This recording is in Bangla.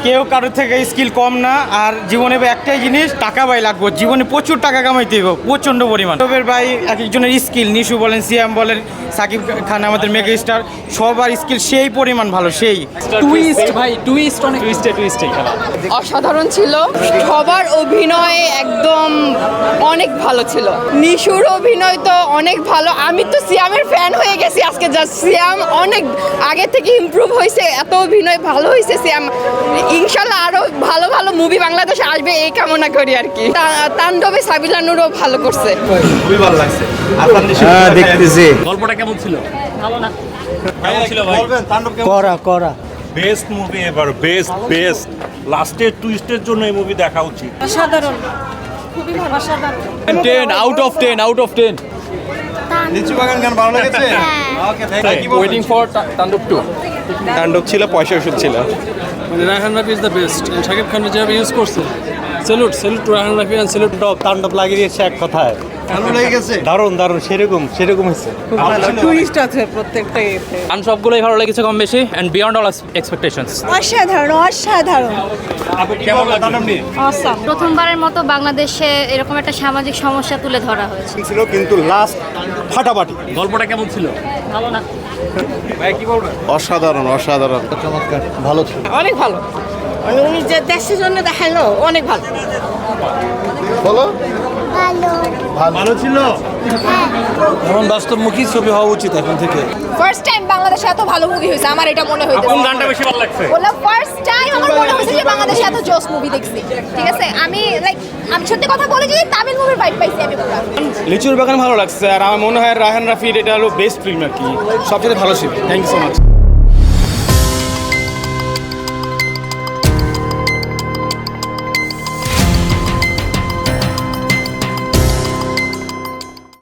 কেউ কারোর থেকে স্কিল কম না। আর জীবনে একটাই জিনিস, টাকা ভাই লাগবে, জীবনে প্রচুর টাকা কামাইতে হবে, প্রচণ্ড পরিমাণ। তবে ভাই এক একজনের স্কিল, নিশু বলেন, সিয়াম বলেন, সাকিব খান আমাদের মেগা স্টার, সবার স্কিল সেই পরিমাণ ভালো, সেই টুইস্ট ভাই, টুইস্ট অনেক টুইস্টে খেলা। অসাধারণ ছিল, সবার অভিনয় একদম অনেক ভালো ছিল। নিশুর অভিনয় তো অনেক ভালো, আমি তো সিয়ামের ফ্যান হয়ে গেছি আজকে। যা সিয়াম অনেক আগে থেকে ইমপ্রুভ হয়েছে, এত অভিনয় ভালো হয়েছে সিয়াম। ইনশাল্লাহ আরো ভালো ভালো মুভি বাংলাদেশে আসবে এই কামনা করি আর কি। তাণ্ডবে সাবিলা নূরও ভালো করছে, খুবই ভালো লাগছে। দেখতেছি। গল্পটা কেমন ছিল? ভালো না? কেমন ছিল ভাই? বলবেন তাণ্ডব কেমন? করা বেস্ট মুভি এবার, বেস্ট লাস্টের টুইস্টের জন্য এই মুভি দেখা উচিত। অসাধারণ, খুবই ভালো, অসাধারণ। 10 আউট অফ 10 লিচু বাগান গান ভালো লেগেছে? Okay, thank you. Waiting for Tandav 2। Tandav ছিল, পয়সা ওষুধ ছিল। মানে Raihan Rafi is the best. Shakib Khan যেভাবে ইউজ করছে, salute to Raihan Rafi and salute. Tandav লাগিয়ে দিয়েছে এক কথায়, ভালো লেগেছে? দারুণ সেরকম হয়েছে। টুইস্ট আছে প্রত্যেকটাই। গান সবগুলোই ভালো লেগেছে কম বেশি, এন্ড বিয়ন্ড অল এক্সপেকটেশনস। অসাধারণ। কেমন লাগলো তাণ্ডব নিয়ে? অসাম। প্রথমবারের মতো বাংলাদেশে এরকম একটা সামাজিক সমস্যা তুলে ধরা হয়েছে। ছিল কিন্তু লাস্ট ফাটাফাটি। গল্পটা কেমন ছিল? ভালো না? ভাই কি বলবেন? অসাধারণ চমৎকার, ভালো ছিল। অনেক ভালো, উনি যে দেশের জন্য দেখালো অনেক ভালো। ভালো ছিল? এখন বাস্তবমুখী ছবি হওয়া উচিত এখন থেকে। ফার্স্ট টাইম বাংলাদেশে এত ভালো মুভি হয়েছে, আমার এটা মনে হইছে। কোন গানটা বেশি ভালো লাগছে? বললাম ফার্স্ট টাইম আমার মনে হয়েছে যে বাংলাদেশে এত জোস মুভি দেখছি। ঠিক আছে, আমি সত্যি কথা বলে যদি তামিল মুভির ভাইব পাইছি আমি পুরো। লিচুর বাগান ভালো লাগছে, আর আমার মনে হয় রায়হান রাফির এটা হলো বেস্ট ফিল্ম আর কি, সবচেয়ে ভালো ছিল। Thank you so much.